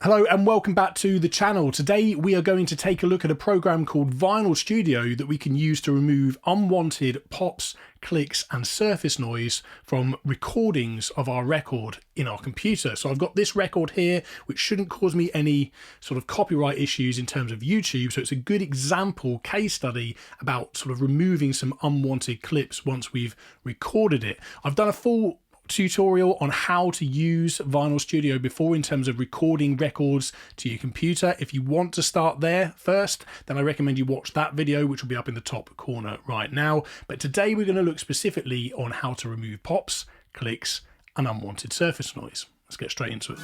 Hello and welcome back to the channel. Today we are going to take a look at a program called Vinyl Studio that we can use to remove unwanted pops, clicks and surface noise from recordings of our record in our computer. So I've got this record here which shouldn't cause me any sort of copyright issues in terms of YouTube, so it's a good example case study about sort of removing some unwanted clips once we've recorded it. I've done a full tutorial on how to use Vinyl Studio before in terms of recording records to your computer. If you want to start there first, then I recommend you watch that video, which will be up in the top corner right now. But today we're going to look specifically on how to remove pops, clicks and unwanted surface noise. Let's get straight into it.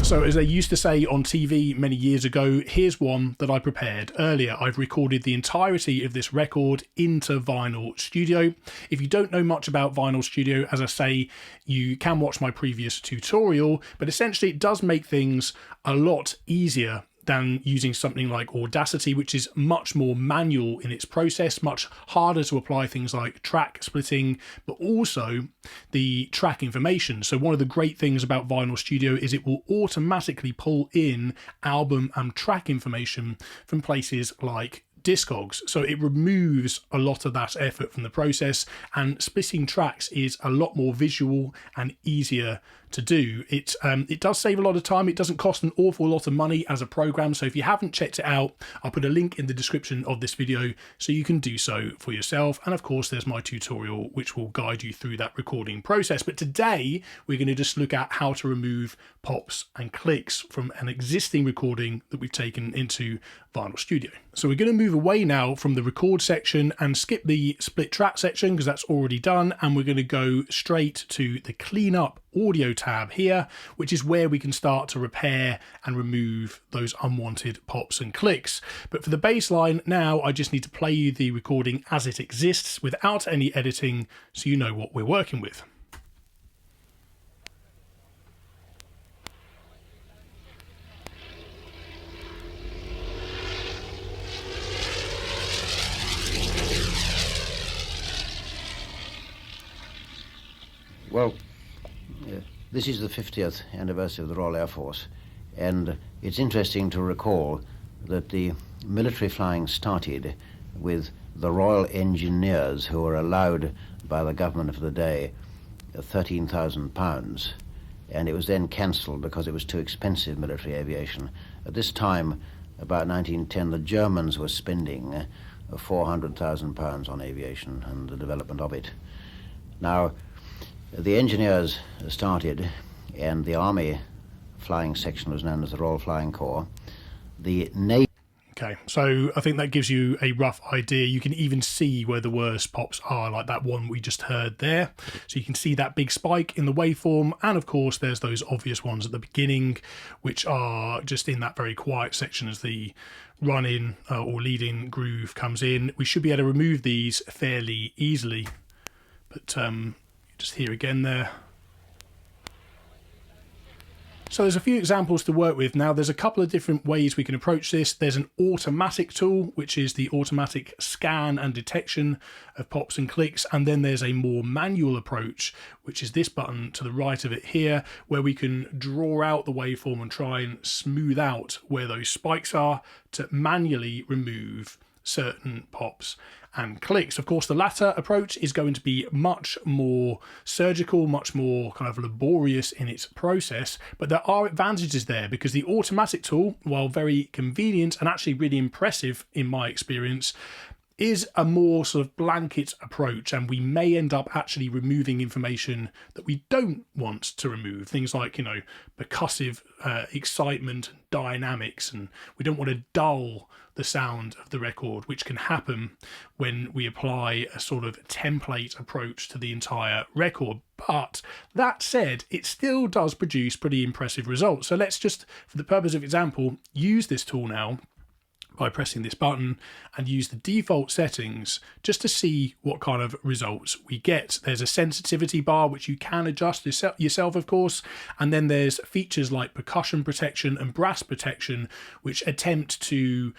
So as they used to say on TV many years ago, here's one that I prepared earlier. I've recorded the entirety of this record into Vinyl Studio. If you don't know much about Vinyl Studio, as I say, you can watch my previous tutorial, but essentially it does make things a lot easier than using something like Audacity, which is much more manual in its process, much harder to apply things like track splitting, but also the track information. So one of the great things about Vinyl Studio is it will automatically pull in album and track information from places like Discogs. So it removes a lot of that effort from the process, and splitting tracks is a lot more visual and easier to do. It does save a lot of time. It doesn't cost an awful lot of money as a program. So if you haven't checked it out, I'll put a link in the description of this video so you can do so for yourself. And of course, there's my tutorial which will guide you through that recording process. But today we're going to just look at how to remove pops and clicks from an existing recording that we've taken into Vinyl Studio. So we're going to move away now from the record section and skip the split track section because that's already done, and we're going to go straight to the clean up audio tab here, which is where we can start to repair and remove those unwanted pops and clicks. But for the baseline now, I just need to play you the recording as it exists without any editing so you know what we're working with. Well, this is the 50th anniversary of the Royal Air Force, and it's interesting to recall that the military flying started with the Royal Engineers, who were allowed by the government of the day £13,000, and it was then cancelled because it was too expensive, military aviation. At this time, about 1910, the Germans were spending £400,000 on aviation and the development of it. Now, the engineers started, and the Army flying section was known as the Royal Flying Corps. The Navy... Okay, so I think that gives you a rough idea. You can even see where the worst pops are, like that one we just heard there. So you can see that big spike in the waveform, and of course there's those obvious ones at the beginning, which are just in that very quiet section as the run-in or lead-in groove comes in. We should be able to remove these fairly easily, but just here again there. So there's a few examples to work with. Now there's a couple of different ways we can approach this. There's an automatic tool, which is the automatic scan and detection of pops and clicks. And then there's a more manual approach, which is this button to the right of it here, where we can draw out the waveform and try and smooth out where those spikes are to manually remove certain pops and clicks. Of course, the latter approach is going to be much more surgical, much more kind of laborious in its process, but there are advantages there because the automatic tool, while very convenient and actually really impressive in my experience, is a more sort of blanket approach, and we may end up actually removing information that we don't want to remove. Things like, you know, percussive excitement, dynamics, and we don't want to dull the sound of the record, which can happen when we apply a sort of template approach to the entire record. But that said, it still does produce pretty impressive results. So let's just, for the purpose of example, use this tool now by pressing this button and use the default settings just to see what kind of results we get. There's a sensitivity bar which you can adjust yourself, of course, and then there's features like percussion protection and brass protection which attempt to,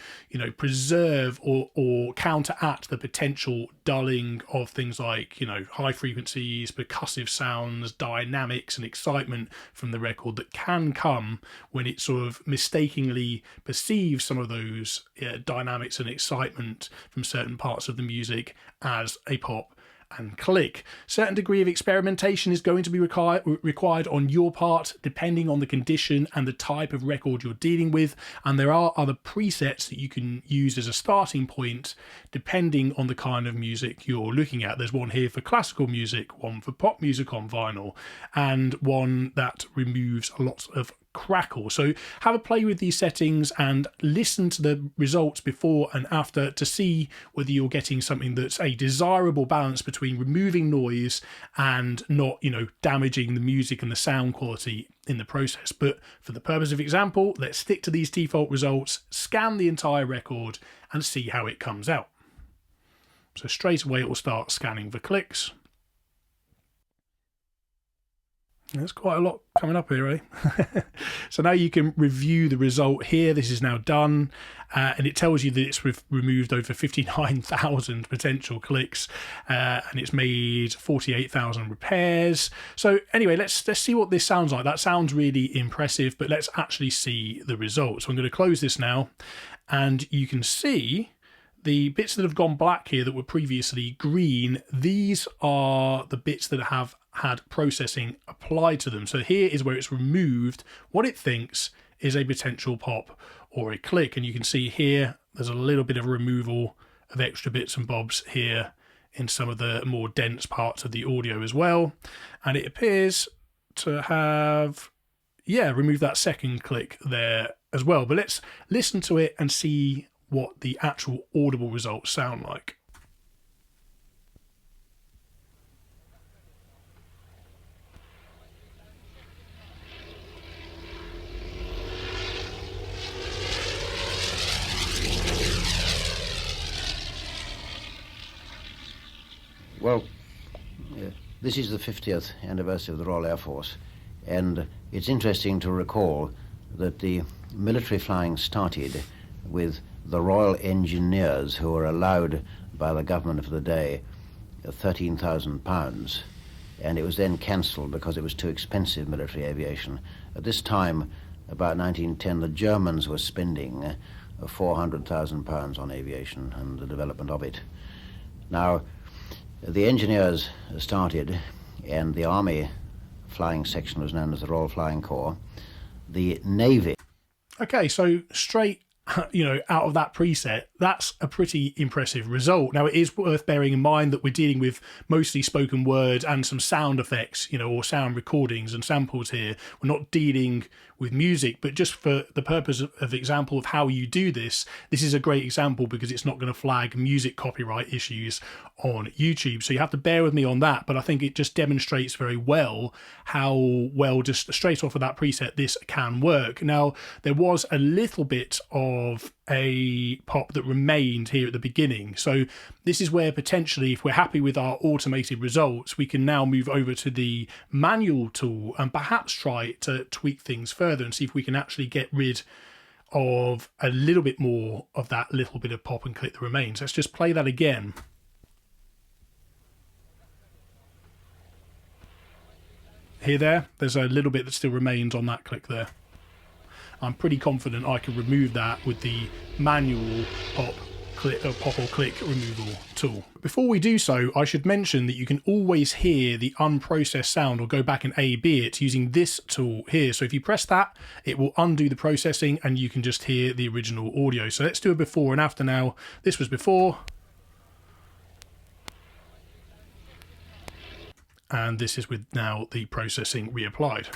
preserve or counteract the potential dulling of things like, high frequencies, percussive sounds, dynamics and excitement from the record that can come when it sort of mistakenly perceives some of those dynamics and excitement from certain parts of the music as a pop and click. Certain degree of experimentation is going to be required on your part depending on the condition and the type of record you're dealing with, and there are other presets that you can use as a starting point depending on the kind of music you're looking at. There's one here for classical music, one for pop music on vinyl, and one that removes lots of crackle. So have a play with these settings and listen to the results before and after to see whether you're getting something that's a desirable balance between removing noise and not, damaging the music and the sound quality in the process. But for the purpose of example, let's stick to these default results, scan the entire record and see how it comes out. So straight away it will start scanning for clicks. There's quite a lot coming up here, eh? So now you can review the result here. This is now done, and it tells you that it's removed over 59,000 potential clicks, and it's made 48,000 repairs. So anyway, let's see what this sounds like. That sounds really impressive, but let's actually see the results. So I'm going to close this now, and you can see the bits that have gone black here that were previously green. These are the bits that have had processing applied to them. So here is where it's removed what it thinks is a potential pop or a click. And you can see here there's a little bit of removal of extra bits and bobs here in some of the more dense parts of the audio as well. And it appears to have, removed that second click there as well. But let's listen to it and see what the actual audible results sound like. Well, this is the 50th anniversary of the Royal Air Force, and it's interesting to recall that the military flying started with the Royal Engineers, who were allowed by the government of the day £13,000, and it was then cancelled because it was too expensive, military aviation. At this time, about 1910, the Germans were spending £400,000 on aviation and the development of it. Now, the engineers started, and the Army flying section was known as the Royal Flying Corps. The Navy. Okay, so straight, out of that preset, that's a pretty impressive result. Now, it is worth bearing in mind that we're dealing with mostly spoken word and some sound effects, or sound recordings and samples here. We're not dealing with music, but just for the purpose of example of how you do this, this is a great example because it's not going to flag music copyright issues on YouTube. So you have to bear with me on that, but I think it just demonstrates very well how well just straight off of that preset this can work. Now, there was a little bit of a pop that remained here at the beginning. So this is where potentially, if we're happy with our automated results, we can now move over to the manual tool and perhaps try to tweak things further and see if we can actually get rid of a little bit more of that little bit of pop and click that remains. Let's just play that again. There's a little bit that still remains on that click there. I'm pretty confident I can remove that with the manual pop or click removal tool. Before we do so, I should mention that you can always hear the unprocessed sound or go back and A/B it using this tool here. So if you press that, it will undo the processing and you can just hear the original audio. So let's do a before and after now. This was before. And this is with now the processing reapplied.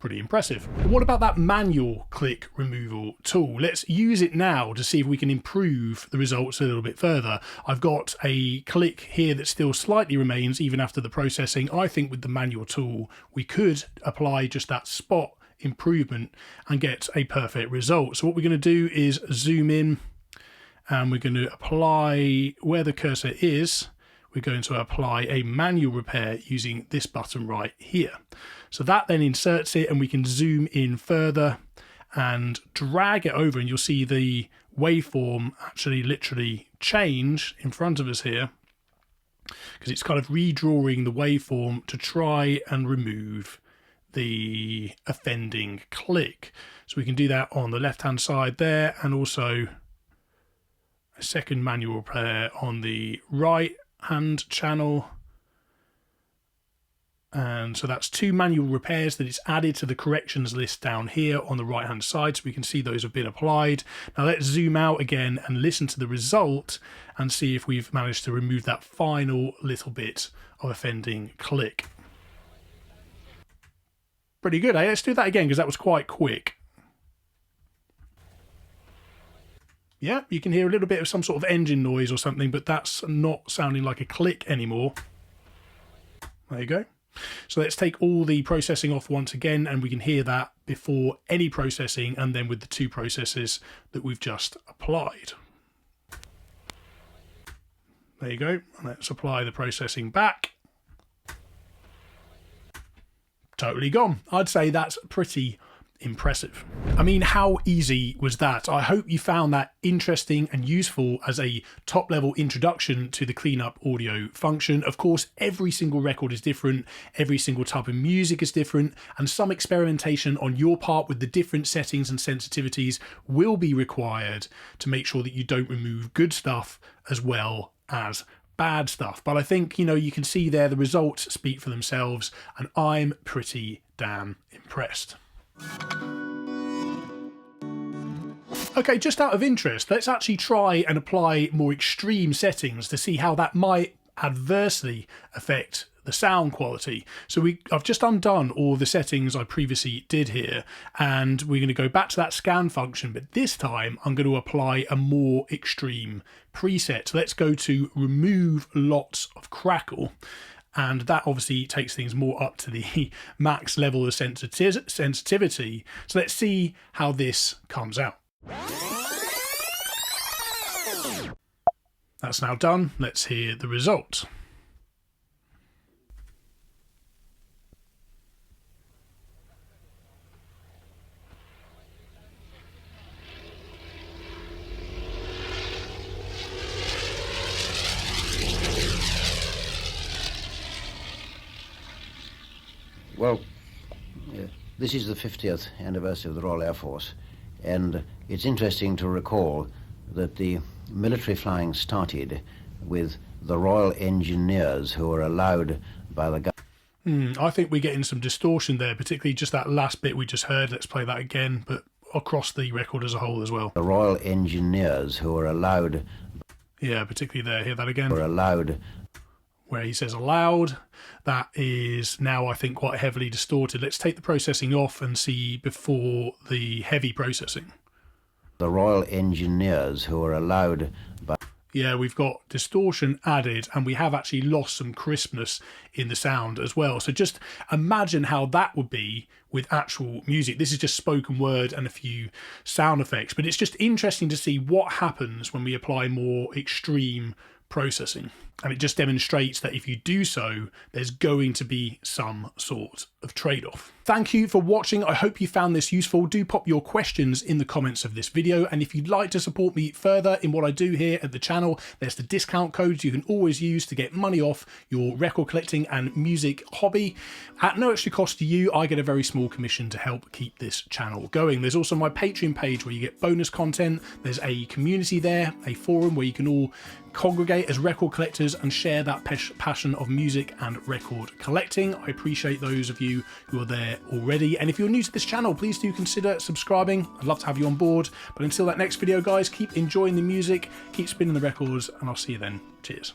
pretty impressive. But what about that manual click removal tool? Let's use it now to see if we can improve the results a little bit further. I've got a click here that still slightly remains even after the processing. I think with the manual tool, we could apply just that spot improvement and get a perfect result. So what we're going to do is zoom in and we're going to apply where the cursor is. We're going to apply a manual repair using this button right here. So that then inserts it, and we can zoom in further and drag it over, and you'll see the waveform actually literally change in front of us here, because it's kind of redrawing the waveform to try and remove the offending click. So we can do that on the left hand side there, and also a second manual repair on the right hand channel. And so that's 2 manual repairs that it's added to the corrections list down here on the right hand side, so we can see those have been applied. Now let's zoom out again and listen to the result and see if we've managed to remove that final little bit of offending click. Pretty good, eh? Let's do that again because that was quite quick. Yeah, you can hear a little bit of some sort of engine noise or something, but that's not sounding like a click anymore. There you go. So let's take all the processing off once again, and we can hear that before any processing and then with the 2 processes that we've just applied. There you go. Let's apply the processing back. Totally gone. I'd say that's pretty impressive. I mean, how easy was that? I hope you found that interesting and useful as a top level introduction to the cleanup audio function. Of course, every single record is different, every single type of music is different, and some experimentation on your part with the different settings and sensitivities will be required to make sure that you don't remove good stuff as well as bad stuff. But I think, you can see there the results speak for themselves, and I'm pretty damn impressed. Okay, just out of interest, let's actually try and apply more extreme settings to see how that might adversely affect the sound quality. So I've just undone all the settings I previously did here, and we're going to go back to that scan function, but this time I'm going to apply a more extreme preset. So let's go to remove lots of crackle. And that obviously takes things more up to the max level of sensitivity. So let's see how this comes out. That's now done. Let's hear the result. Well, this is the 50th anniversary of the Royal Air Force, and it's interesting to recall that the military flying started with the Royal Engineers, who were allowed by the government. I think we're getting some distortion there, particularly just that last bit we just heard. Let's play that again, but across the record as a whole as well. The Royal Engineers, who were allowed... Yeah, particularly there. Hear that again? Were allowed... Where he says allowed, that is now, I think, quite heavily distorted. Let's take the processing off and see before the heavy processing. The Royal Engineers, who were allowed by... Yeah, we've got distortion added, and we have actually lost some crispness in the sound as well. So just imagine how that would be with actual music. This is just spoken word and a few sound effects, but it's just interesting to see what happens when we apply more extreme processing. And it just demonstrates that if you do so, there's going to be some sort of trade-off. Thank you for watching. I hope you found this useful. Do pop your questions in the comments of this video. And if you'd like to support me further in what I do here at the channel, there's the discount codes you can always use to get money off your record collecting and music hobby. At no extra cost to you, I get a very small commission to help keep this channel going. There's also my Patreon page where you get bonus content. There's a community there, a forum where you can all congregate as record collectors and share that passion of music and record collecting. I appreciate those of you who are there already, and if you're new to this channel, please do consider subscribing. I'd love to have you on board. But until that next video, guys, keep enjoying the music, keep spinning the records, and I'll see you then. Cheers.